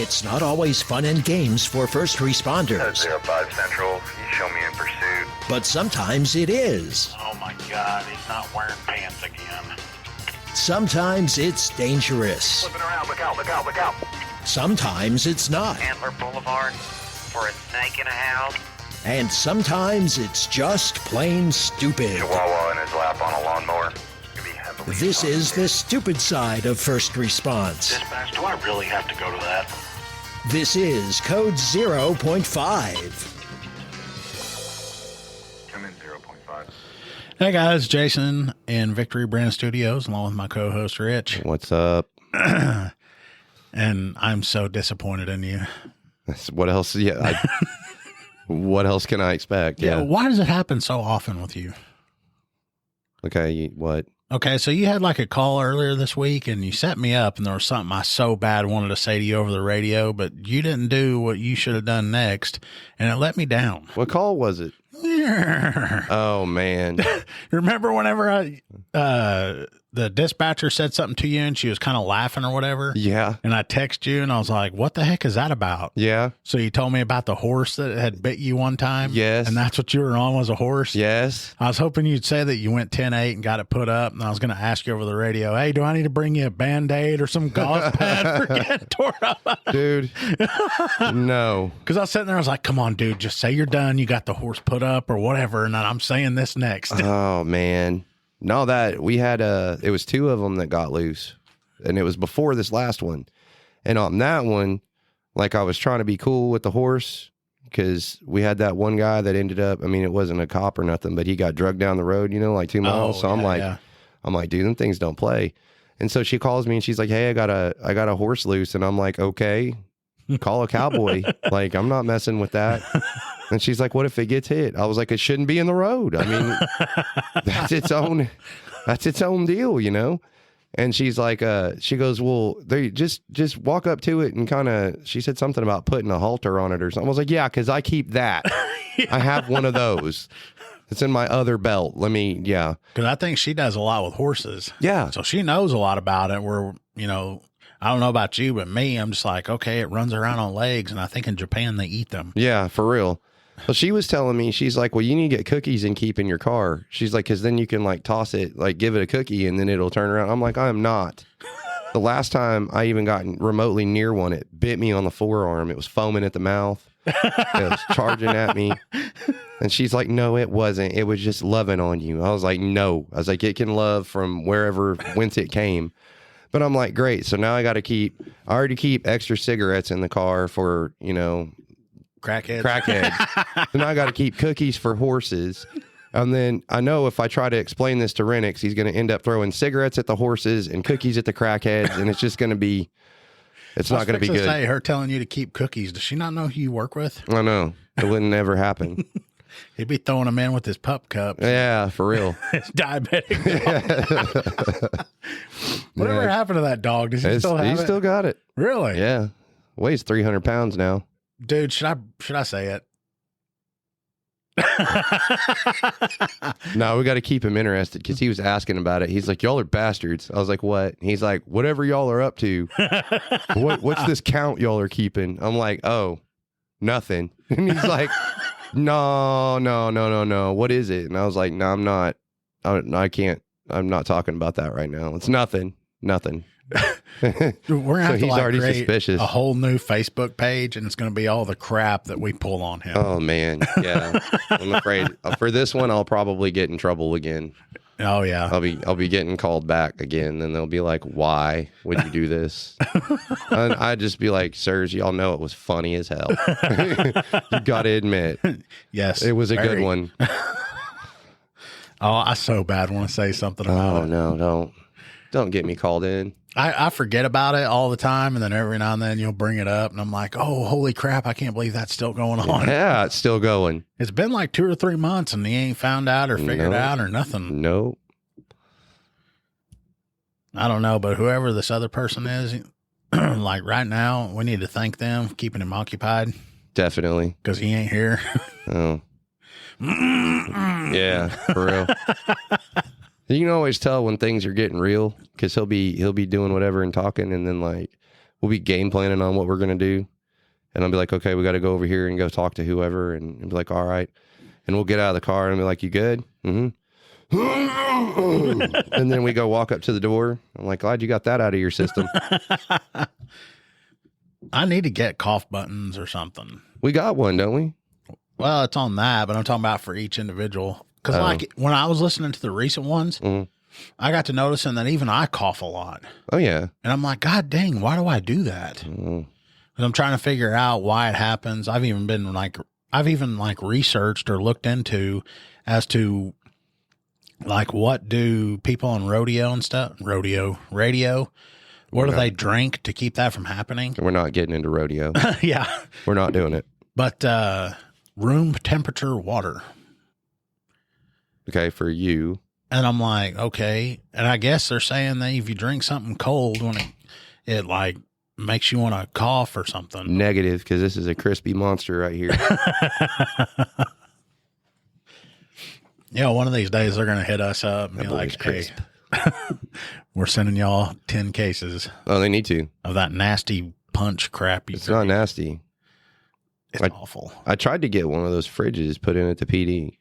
It's not always fun and games for first responders. 05 Central, you show me in pursuit. But sometimes it is. Oh my God, he's not wearing pants again. Sometimes it's dangerous. Flipping around, look out, look out, look out. Sometimes it's not. Antler Boulevard for a snake in a house. And sometimes it's just plain stupid. Chihuahua in his lap on a lawnmower. This is the stupid side of first response. Dispatch, do I really have to go to that? This is Code 0.5. Come in 0.5. Hey guys, Jason in Victory Brand Studios, along with my co-host Rich. What's up? And I'm so disappointed in you. What else? Yeah. What else can I expect? Yeah. Why does it happen so often with you? Okay. What? Okay, so you had like a call earlier this week and you set me up and there was something I so bad wanted to say to you over the radio, but you didn't do what you should have done next and it let me down. What call was it? Oh, man. Remember whenever the dispatcher said something to you and she was kind of laughing or whatever? Yeah. And I text you and I was like, what the heck is that about? Yeah. So you told me about the horse that had bit you one time? Yes. And that's what you were on, was a horse? Yes. I was hoping you'd say that you went 10-8 and got it put up. And I was going to ask you over the radio, hey, do I need to bring you a Band-Aid or some gauze pad for getting tore up? Dude. No. Because I was sitting there, I was like, come on, dude, just say you're done. You got the horse put up or whatever. And then I'm saying this next. Oh, man. No, that we had it was two of them that got loose, and it was before this last one. And on that one, like, I was trying to be cool with the horse because we had that one guy that ended up, I mean, it wasn't a cop or nothing, but he got drugged down the road, like 2 miles. Oh, so I'm yeah. like, dude, them things don't play. And so she calls me and she's like, hey, I got a horse loose. And I'm like, okay, call a cowboy. Like, I'm not messing with that. And she's like, what if it gets hit? I was like, it shouldn't be in the road. I mean, that's its own deal, And she's like, she goes, well, they just walk up to it and kind of, she said something about putting a halter on it or something. I was like, yeah, because I keep that. Yeah. I have one of those. It's in my other belt. Yeah. Because I think she does a lot with horses. Yeah. So she knows a lot about it where, I don't know about you, but me, I'm just like, okay, it runs around on legs. And I think in Japan, they eat them. Yeah, for real. Well, she was telling me, she's like, well, you need to get cookies and keep in your car. She's like, because then you can like toss it, like give it a cookie and then it'll turn around. I'm like, I am not. The last time I even got remotely near one, it bit me on the forearm. It was foaming at the mouth. It was charging at me. And she's like, no, it wasn't. It was just loving on you. I was like, no. I was like, it can love from whence it came. But I'm like, great. So now I already keep extra cigarettes in the car for, Crackheads. And I got to keep cookies for horses. And then I know if I try to explain this to Renix, he's going to end up throwing cigarettes at the horses and cookies at the crackheads. And it's just going to be, it's not going to be good. Say, her telling you to keep cookies. Does she not know who you work with? I know. It wouldn't never happen. He'd be throwing them in with his pup cup. Yeah, for real. It's diabetic dog. Whatever happened to that dog? Does he still have it? He still got it. Really? Yeah. Weighs 300 pounds now. Dude, should I say it? No, we got to keep him interested because he was asking about it. He's like, y'all are bastards. I was like, what? He's like, whatever y'all are up to. What's this count y'all are keeping? I'm like, oh, nothing. And he's like, no. What is it? And I was like, no, I'm not. I can't. I'm not talking about that right now. It's nothing. We're gonna have to he's already create suspicious. a whole new Facebook page, and it's going to be all the crap that we pull on him. Oh man, yeah. I'm afraid for this one, I'll probably get in trouble again. Oh yeah, I'll be getting called back again, and they'll be like, "Why would you do this?" And I'd just be like, "Sirs, y'all know it was funny as hell. You got to admit, yes, it was a good one." Oh, I so bad want to say something about it. Oh no, don't get me called in. I forget about it all the time, and then every now and then you'll bring it up, and I'm like, oh, holy crap, I can't believe that's still going on. Yeah, it's still going. It's been like 2 or 3 months, and he ain't found out or figured out or nothing. No. I don't know, but whoever this other person is, like right now, we need to thank them for keeping him occupied. Definitely. Because he ain't here. Oh. Yeah, for real. You can always tell when things are getting real because he'll be doing whatever and talking, and then like we'll be game planning on what we're going to do. And I'll be like, okay, we got to go over here and go talk to whoever. And be like, all right. And we'll get out of the car and be like, you good? Mm-hmm. And then we go walk up to the door. I'm like, glad you got that out of your system. I need to get cough buttons or something. We got one, don't we? Well, it's on that, but I'm talking about for each individual. Because like when I was listening to the recent ones, I got to noticing that even I cough a lot. Oh, yeah. And I'm like, God dang, why do I do that? Because I'm trying to figure out why it happens. I've even researched or looked into as to like what do people on radio, what do they drink to keep that from happening? We're not getting into rodeo. Yeah. We're not doing it. But room temperature water. Okay, for you. And I'm like, okay. And I guess they're saying that if you drink something cold, when it like makes you want to cough or something. Negative, because this is a crispy monster right here. Yeah, one of these days they're going to hit us up and be like, hey, we're sending y'all 10 cases. Oh, they need to. Of that nasty punch crap. It's not nasty. It's awful. I tried to get one of those fridges put in at the PD.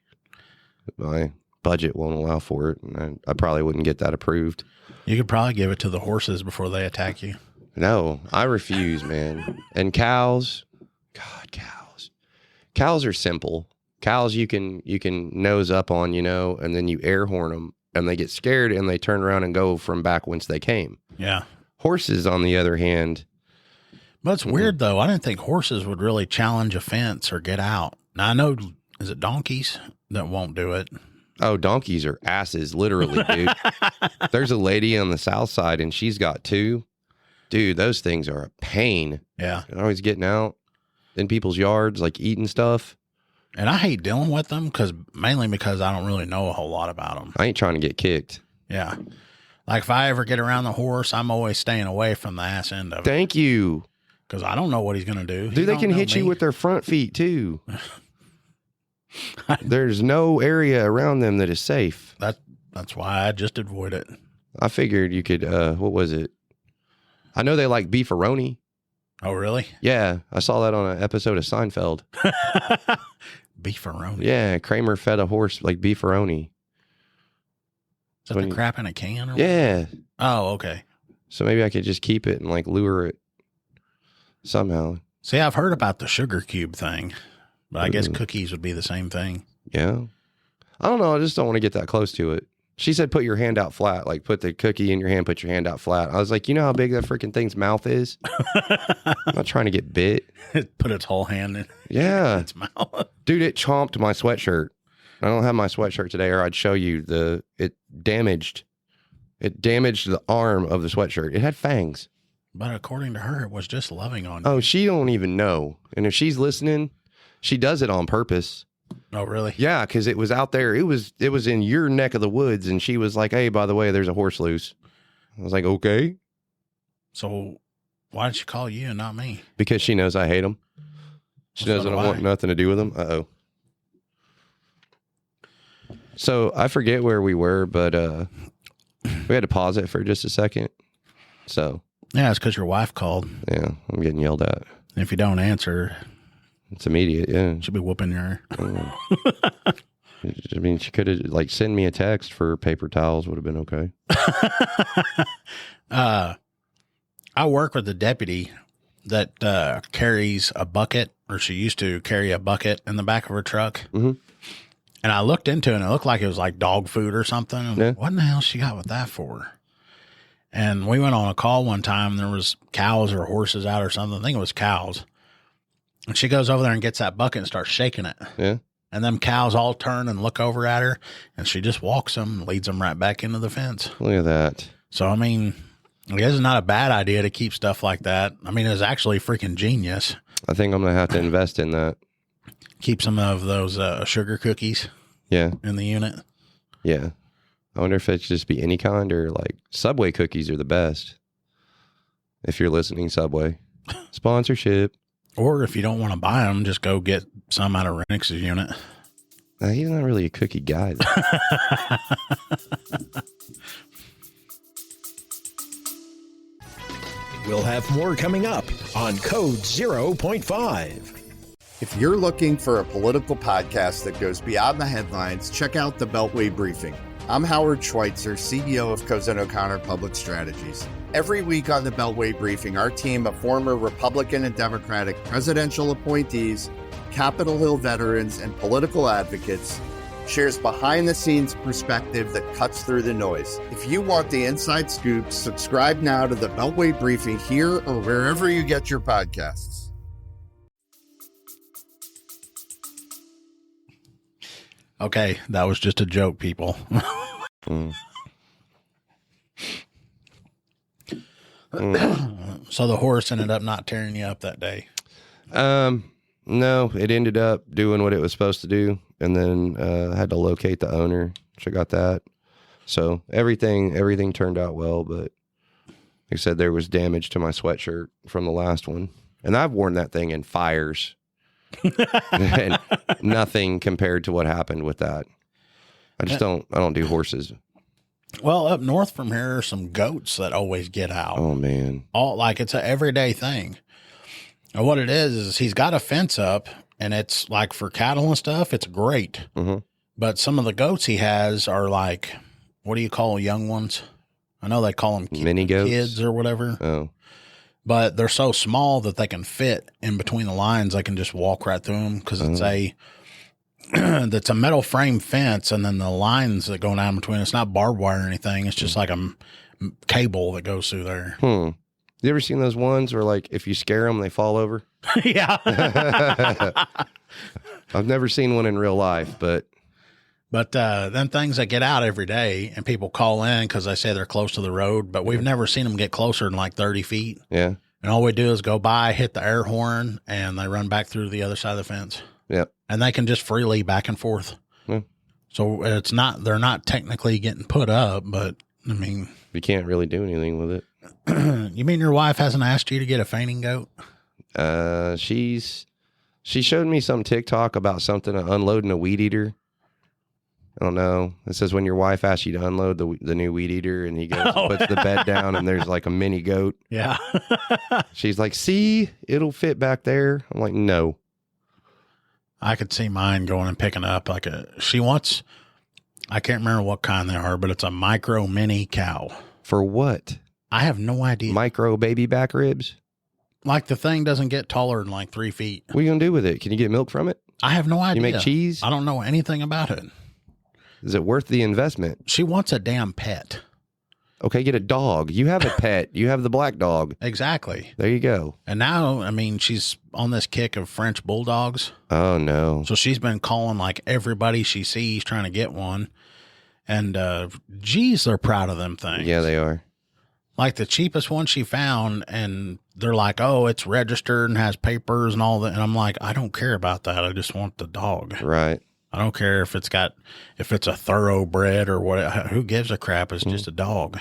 My budget won't allow for it, and I probably wouldn't get that approved. You could probably give it to the horses before they attack you. No, I refuse, man. And cows, God, cows. Cows are simple. Cows you can nose up on, and then you air horn them, and they get scared, and they turn around and go from back whence they came. Yeah. Horses, on the other hand. But it's weird, though. I didn't think horses would really challenge a fence or get out. Now, I know, is it donkeys that won't do it? Oh, donkeys are asses, literally, dude. There's a lady on the south side, and she's got two. Dude, those things are a pain. Yeah. They're always getting out in people's yards, like eating stuff. And I hate dealing with them mainly because I don't really know a whole lot about them. I ain't trying to get kicked. Yeah. Like if I ever get around the horse, I'm always staying away from the ass end of it. Thank you. Because I don't know what he's going to do. Dude, they can hit you with their front feet too. There's no area around them that is safe. That's why I just avoid it. I figured you could, what was it? I know they like beefaroni. Oh, really? Yeah. I saw that on an episode of Seinfeld. Beefaroni. Yeah. Kramer fed a horse like beefaroni. Is that the crap in a can? Or yeah. what? Oh, okay. So maybe I could just keep it and like lure it somehow. See, I've heard about the sugar cube thing, but I guess cookies would be the same thing. Yeah. I don't know. I just don't want to get that close to it. She said, put your hand out flat, like put the cookie in your hand, put your hand out flat. I was like, you know how big that freaking thing's mouth is? I'm not trying to get bit. Put its whole hand in its mouth. Dude, it chomped my sweatshirt. I don't have my sweatshirt today, or I'd show you it damaged the arm of the sweatshirt. It had fangs. But according to her, it was just loving on you. Oh, she don't even know. And if she's listening, she does it on purpose. Oh, really? Yeah, because it was out there. It was in your neck of the woods, and she was like, hey, by the way, there's a horse loose. I was like, okay. So why did she call you and not me? Because she knows I hate them. She doesn't want nothing to do with them. Uh-oh. So I forget where we were, but we had to pause it for just a second. So yeah, it's because your wife called. Yeah, I'm getting yelled at. And if you don't answer, it's immediate. Yeah, she'll be whooping your. I mean, she could have like send me a text for paper towels. Would have been okay. I work with a deputy that carries a bucket, or she used to carry a bucket in the back of her truck. Mm-hmm. And I looked into it, and it looked like it was like dog food or something. Yeah. What in the hell she got with that for? And we went on a call one time. And there was cows or horses out or something. I think it was cows. And she goes over there and gets that bucket and starts shaking it. Yeah. And them cows all turn and look over at her, and she just walks them and leads them right back into the fence. Look at that. So, I mean, I guess it's not a bad idea to keep stuff like that. I mean, it's actually freaking genius. I think I'm going to have to invest in that. Keep some of those sugar cookies in the unit. Yeah. I wonder if it should just be any kind, or like Subway cookies are the best. If you're listening, Subway. Sponsorship. Or if you don't want to buy them, just go get some out of Renix's unit. He's not really a cookie guy. We'll have more coming up on Code 0.5. If you're looking for a political podcast that goes beyond the headlines, check out the Beltway Briefing. I'm Howard Schweitzer, CEO of Cozen O'Connor Public Strategies. Every week on the Beltway Briefing, our team of former Republican and Democratic presidential appointees, Capitol Hill veterans, and political advocates shares behind-the-scenes perspective that cuts through the noise. If you want the inside scoop, subscribe now to the Beltway Briefing here or wherever you get your podcasts. Okay, that was just a joke, people. So the horse ended up not tearing you up that day. No, it ended up doing what it was supposed to do, and then had to locate the owner. So I got that. So everything turned out well, but like I said, there was damage to my sweatshirt from the last one, and I've worn that thing in fires. And nothing compared to what happened with that. I don't do horses. Well, up north from here are some goats that always get out. Oh man. It's an everyday thing. And what it is he's got a fence up, and it's like for cattle and stuff, it's great. Mm-hmm. But some of the goats he has are like, what do you call young ones? I know they call them mini goats, kids or whatever. Oh. But they're so small that they can fit in between the lines. They can just walk right through them because it's it's a metal frame fence, and then the lines that go down between. It's not barbed wire or anything. It's just like a cable that goes through there. You ever seen those ones where, like, if you scare them, they fall over? Yeah. I've never seen one in real life, but then things that get out every day, and people call in because they say they're close to the road, but we've never seen them get closer than like 30 feet. Yeah. And all we do is go by, hit the air horn, and they run back through the other side of the fence. Yep. And they can just freely back and forth. Yeah. So they're not technically getting put up, but I mean, you can't really do anything with it. You mean your wife hasn't asked you to get a fainting goat? She showed me some TikTok about something, unloading a weed eater. I don't know. It says when your wife asks you to unload the new weed eater, and he goes and puts the bed down, and there's like a mini goat. Yeah. She's like, see, it'll fit back there. I'm like, no. I could see mine going and picking up she wants, I can't remember what kind they are, but it's a micro mini cow. For what? I have no idea. Micro baby back ribs? Like the thing doesn't get taller than like 3 feet. What are you going to do with it? Can you get milk from it? I have no idea. You make cheese? I don't know anything about it. Is it worth the investment? She wants a damn pet. Okay, get a dog. You have a pet. You have the black dog. Exactly. There you go. And now, I mean, she's on this kick of French bulldogs. Oh, no. So she's been calling like everybody she sees trying to get one. And geez, they're proud of them things. Yeah, they are. Like the cheapest one she found, and they're like, oh, it's registered and has papers and all that. And I'm like, I don't care about that. I just want the dog. Right. I don't care if it's a thoroughbred or what. Who gives a crap? It's just a dog.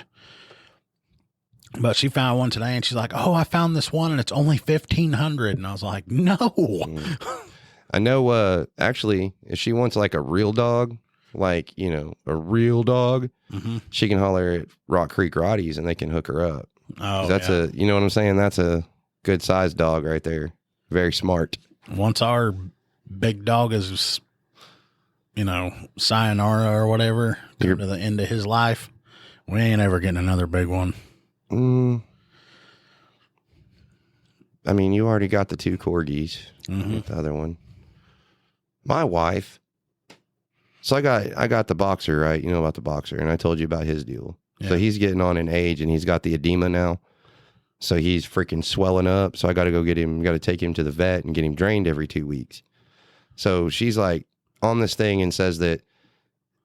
But she found one today, and she's like, "Oh, I found this one, and it's only $1,500." And I was like, "No." I know. Actually, if she wants like a real dog, like a real dog, she can holler at Rock Creek Rotties, and they can hook her up. Oh, that's yeah. you know what I'm saying? That's a good sized dog right there. Very smart. Once our big dog is, sayonara or whatever, to the end of his life, we ain't ever getting another big one. I mean, you already got the 2 corgis. The other one. My wife. So I got the boxer, right? You know about the boxer, and I told you about his deal. Yeah. So he's getting on in age, and he's got the edema now. So he's freaking swelling up. So I got to go get him. Got to take him to the vet and get him drained every 2 weeks. So she's like on this thing and says that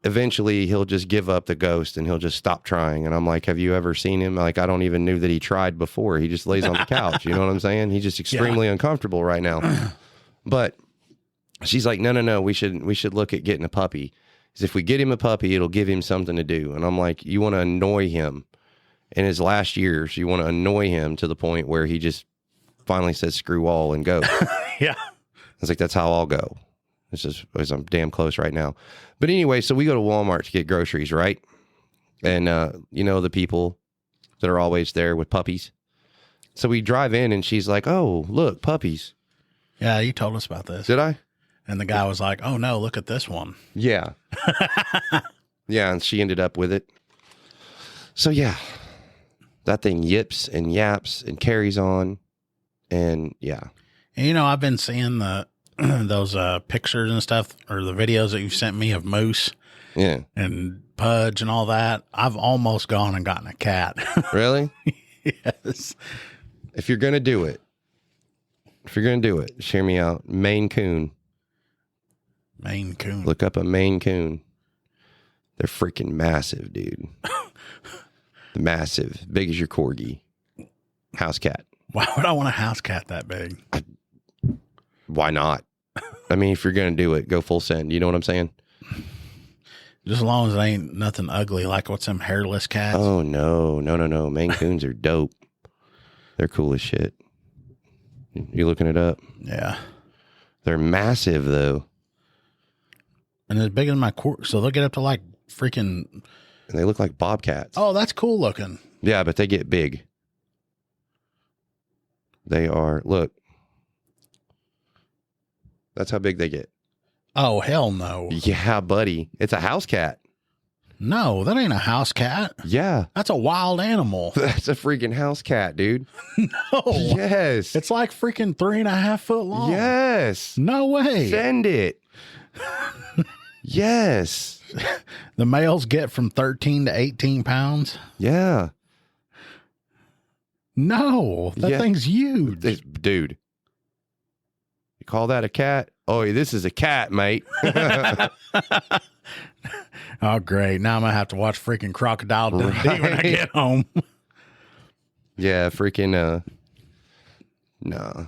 eventually he'll just give up the ghost and he'll just stop trying. And I'm like, have you ever seen him? Like, I don't even knew that he tried before. He just lays on the couch. You know what I'm saying? He's just extremely uncomfortable right now. But she's like, no, we should look at getting a puppy. Because if we get him a puppy, it'll give him something to do. And I'm like, you want to annoy him in his last years. You want to annoy him to the point where he just finally says screw all and go. Yeah. I was like, that's how I'll go. I'm damn close right now. But anyway, so we go to Walmart to get groceries, right? And, the people that are always there with puppies. So we drive in and she's like, "Oh, look, puppies." Yeah, you told us about this. Did I? And the guy was like, "Oh no, look at this one." Yeah. Yeah, and she ended up with it. So yeah, that thing yips and yaps and carries on, and yeah. And, you know, I've been seeing the those pictures and stuff, or the videos that you've sent me of moose Yeah. and Pudge and all that. I've almost gone and gotten a cat. Really? Yes. If you're gonna do it, hear me out. Maine Coon. Maine Coon. Look up a Maine Coon. They're freaking massive, dude. Massive, big as your corgi. House cat. Why would I want a house cat that big? Why not? I mean, if you're gonna do it, go full send. You know what I'm saying? Just as long as it ain't nothing ugly like what's them hairless cats. Oh no. Maine Coons are dope. They're cool as shit. You looking it up? Yeah. They're massive though. And as big as my so they'll get up to like freaking. And they look like bobcats. Oh, that's cool looking. Yeah, but they get big. They are, look. That's how big they get. Oh, hell no. Yeah, buddy. It's a house cat. No, that ain't a house cat. Yeah. That's a wild animal. That's a freaking house cat, dude. No. Yes. It's like freaking 3.5 foot long. Yes. No way. Send it. Yes. The males get from 13 to 18 pounds. Yeah. No, that Yeah. thing's huge. Dude. You call that a cat? Oh, this is a cat, mate. Oh, great. Now I'm going to have to watch freaking Crocodile Dundee when I get home. Yeah, freaking, no.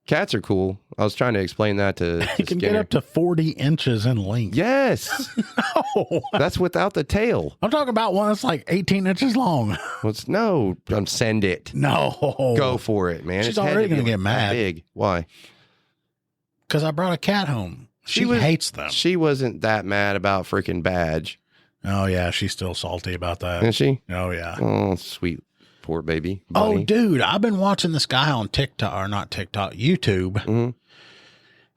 Cats are cool. I was trying to explain that to You can get Skinner. up to 40 inches in length. Yes. No. That's without the tail. I'm talking about one that's like 18 inches long. No, send it. No. Go for it, man. She's Its head already to be gonna get that mad. Big. Why? Because I brought a cat home. She hates them. She wasn't that mad about freaking Badge, Oh, yeah. She's still salty about that. is she? Oh, yeah. Oh, sweet, poor baby. Oh, Bunny. dude. I've been watching this guy on TikTok, or not TikTok, YouTube. Mhm.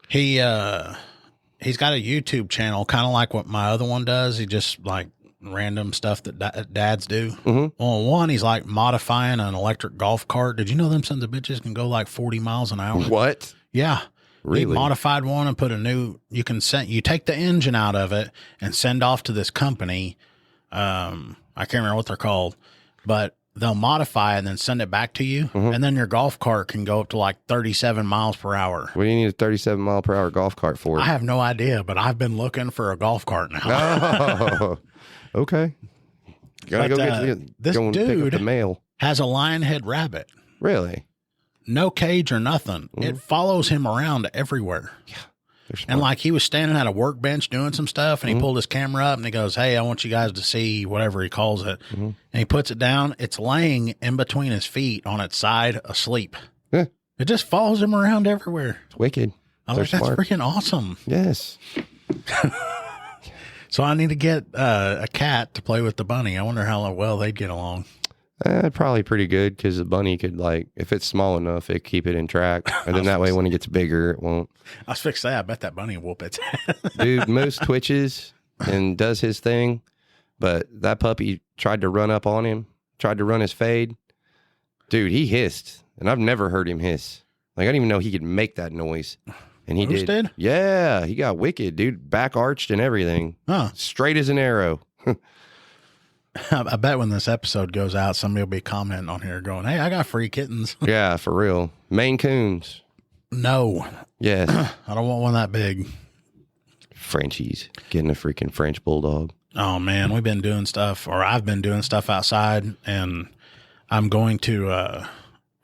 He's got a YouTube channel, kind of like what my other one does. He just like random stuff that dads do. Mhm. Well, one, he's like modifying an electric golf cart. Did you know them sons of bitches can go like 40 miles an hour? What? Yeah. Really? He modified one and put you take the engine out of it and send off to this company. I can't remember what they're called, but they'll modify it and then send it back to you. Mhm. And then your golf cart can go up to like 37 miles per hour. What do you need a 37-mile-per-hour golf cart for? I have no idea, but I've been looking for a golf cart now. Oh, okay. Gotta But, go this go and pick up dude- the mail. Has a lion head rabbit. Really? No cage or nothing. It follows him around everywhere. They're smart. And like he was standing at a workbench doing some stuff and he pulled his camera up and he goes, "Hey, I want you guys to see whatever he calls it." And he puts it down. It's laying in between his feet on its side asleep. Yeah. It just follows him around everywhere. It's wicked. I was They're like, that's smart. freaking awesome. Yes. So I need to get a cat to play with the bunny. I wonder how well they'd get along. Probably pretty good because the bunny could, like, if it's small enough, it keep it in track. And then that way when it gets bigger, it won't. I was fixed that. I bet that bunny will whoop its ass. Dude, Moose twitches and does his thing, but that puppy tried to run up on him, tried to run his fade. Dude, he hissed, and I've never heard him hiss. Like, I didn't even know he could make that noise. And he Moose did? Yeah, he got wicked, dude. Back arched and everything. Huh. Straight as an arrow. I bet when this episode goes out, somebody will be commenting on here going, "Hey, I got free kittens." Yeah, for real. Maine Coons. No, Yes. I don't want one that big. Frenchies. Getting a freaking French bulldog. Oh man, we've been doing stuff, or I've been doing stuff outside, and I'm going to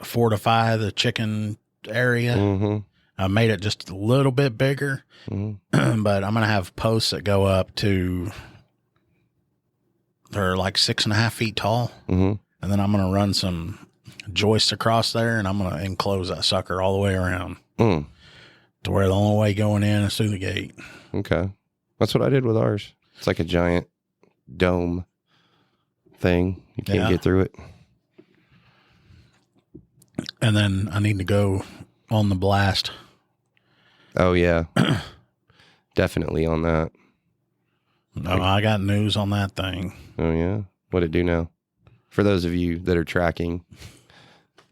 fortify the chicken area. Mm-hmm. I made it just a little bit bigger, but I'm going to have posts that go up to, they're like 6.5 feet tall. Mm-hmm. And then I'm going to run some joists across there and I'm going to enclose that sucker all the way around Mm. to where the only way going in is through the gate. Okay. That's what I did with ours. It's like a giant dome thing. You can't Yeah. get through it. And then I need to go on the blast. Oh, yeah. Definitely on that. No, I got news on that thing. Oh, yeah? What'd it do now? For those of you that are tracking,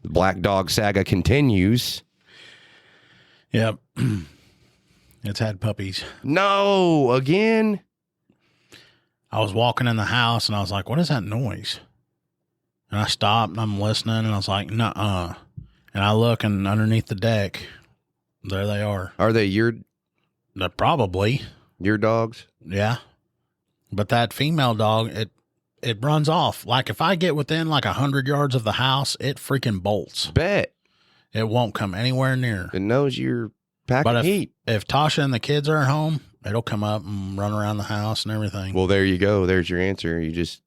the Black Dog saga continues. Yep. It's had puppies. No, again? I was walking in the house and I was like, what is that noise? And I stopped and I'm listening and I was like, nuh-uh. And I look and underneath the deck, there they are. Are they your They're probably. dogs? Yeah. But that female dog, it runs off. Like if I get within like 100 yards of the house, it freaking bolts. Bet. It won't come anywhere near. It knows you're packing But heat. if Tasha and the kids are at home, it'll come up and run around the house and everything. Well, there you go. There's your answer. You just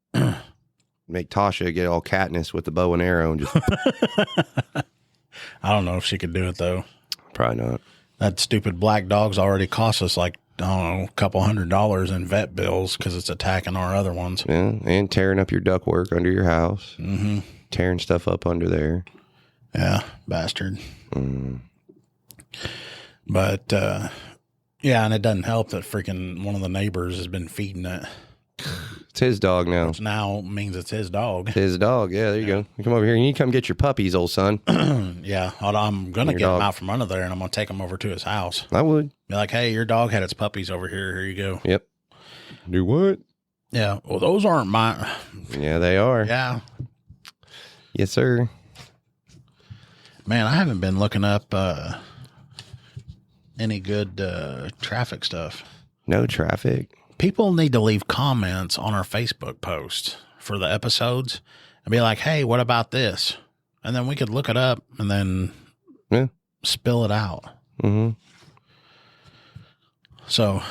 make Tasha get all Katniss with the bow and arrow and just I don't know if she could do it though. probably not. That stupid black dog's already cost us like, I don't know, a couple $100 in vet bills because it's attacking our other ones. Yeah, and tearing up your ductwork under your house. Mm-hmm. Tearing stuff up under there. Yeah, bastard. Mm. But, yeah, and it doesn't help that freaking one of the neighbors has been feeding it. It's his dog now. Which now means it's his dog. His dog. Yeah, there you go. You come over here. You need to come get your puppies, old son. Yeah, I'm going to Your get him dog. out from under there and I'm going to take him over to his house. I would. Be like, hey, your dog had its puppies over here. Here you go. Yep. Do what? Yeah, well, those aren't mine. Yeah, they are. Yeah. Yes, sir. Man, I haven't been looking up any good traffic stuff. No traffic. People need to leave comments on our Facebook post for the episodes and be like, hey, what about this? And then we could look it up and then spill it out. Mm-hmm. So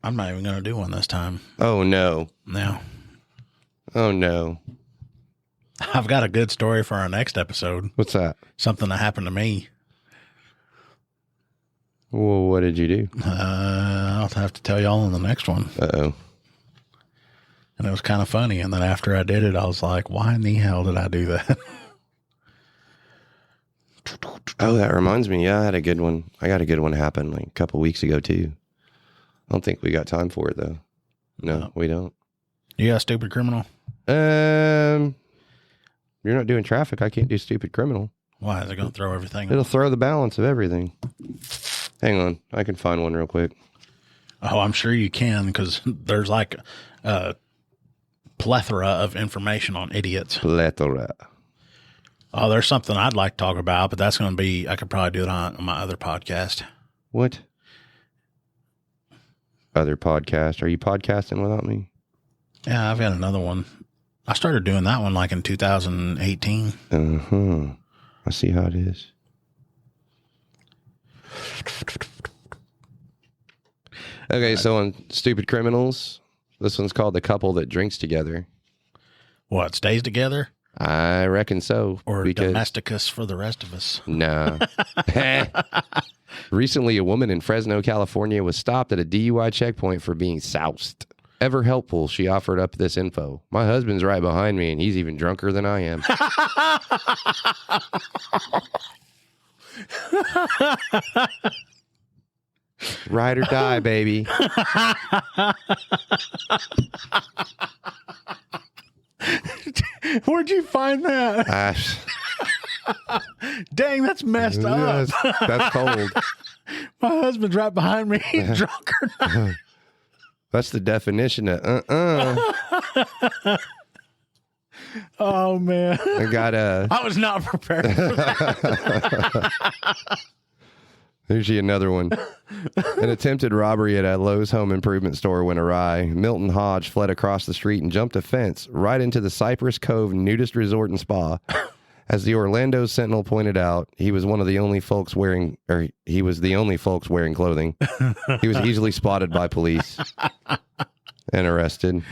I'm not even going to do one this time. Oh, no. Now, Oh, no. I've got a good story for our next episode. What's that? Something that happened to me. Well, what did you do? I'll have to tell y'all in the next one. Uh-oh. And it was kind of funny. And then after I did it, I was like, why in the hell did I do that? Oh, that reminds me. Yeah, I had a good one. I got a good one happen like a couple weeks ago, too. I don't think we got time for it, though. No, we don't. You got a stupid criminal? You're not doing traffic. I can't do stupid criminal. Why is it going to throw everything? It'll throw the balance of everything. Hang on. I can find one real quick. Oh, I'm sure you can because there's like a plethora of information on idiots. Plethora. Oh, there's something I'd like to talk about, but that's going to be, I could probably do it on my other podcast. What? Other podcast? Are you podcasting without me? Yeah, I've got another one. I started doing that one like in 2018. Uh-huh. I see how it is. Okay, so on Stupid Criminals, this one's called The Couple That Drinks Together. What, stays together? I reckon so. Or because domesticus for the rest of us? Nah. Recently, a woman in Fresno, California was stopped at a DUI checkpoint for being soused. Ever helpful, she offered up this info. My husband's right behind me, and he's even drunker than I am. Ride or die, baby. Where'd you find that? Dang, that's messed up. That's cold. My husband's right behind me. He's drunker. That's the definition of Oh, man. I got a. I was not prepared for that. Here's you another one. An attempted robbery at a Lowe's home improvement store went awry. Milton Hodge fled across the street and jumped a fence right into the Cypress Cove nudist resort and spa. As the Orlando Sentinel pointed out, he was the only folks wearing clothing. He was easily spotted by police and arrested.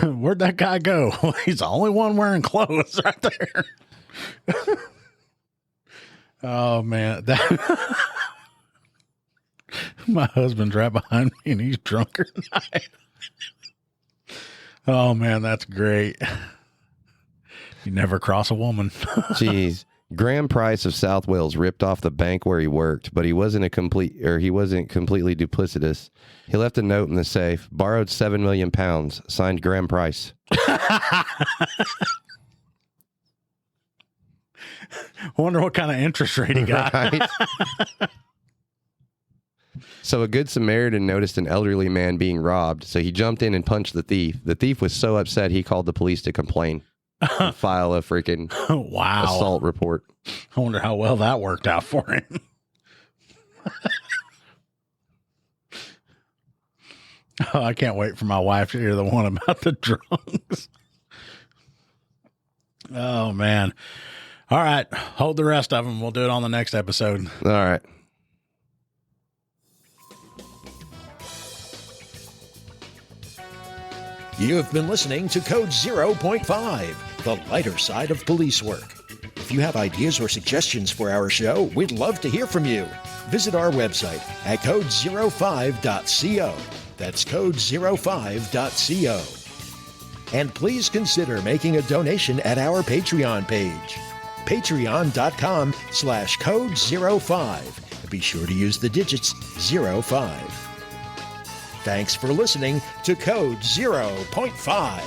Where'd that guy go? He's the only one wearing clothes right there. Oh, man. My husband's right behind me and he's drunker than I am. Oh, man, that's great. You never cross a woman. Jeez. Graham Price of South Wales ripped off the bank where he worked, but he wasn't completely duplicitous. He left a note in the safe, borrowed £7 million, signed Graham Price. Wonder what kind of interest rate he got. Right? So a good Samaritan noticed an elderly man being robbed, so he jumped in and punched the thief. The thief was so upset he called the police to complain and file a freaking Wow. assault report. I wonder how well that worked out for him. Oh, I can't wait for my wife to hear the one about the drunks. Oh, man. All right. Hold the rest of them. We'll do it on the next episode. All right. You have been listening to Code 0.5, the lighter side of police work. If you have ideas or suggestions for our show, we'd love to hear from you. Visit our website at code05.co. That's code05.co. And please consider making a donation at our Patreon page, patreon.com/code05. Be sure to use the digits 05. Thanks for listening to Code 0.5.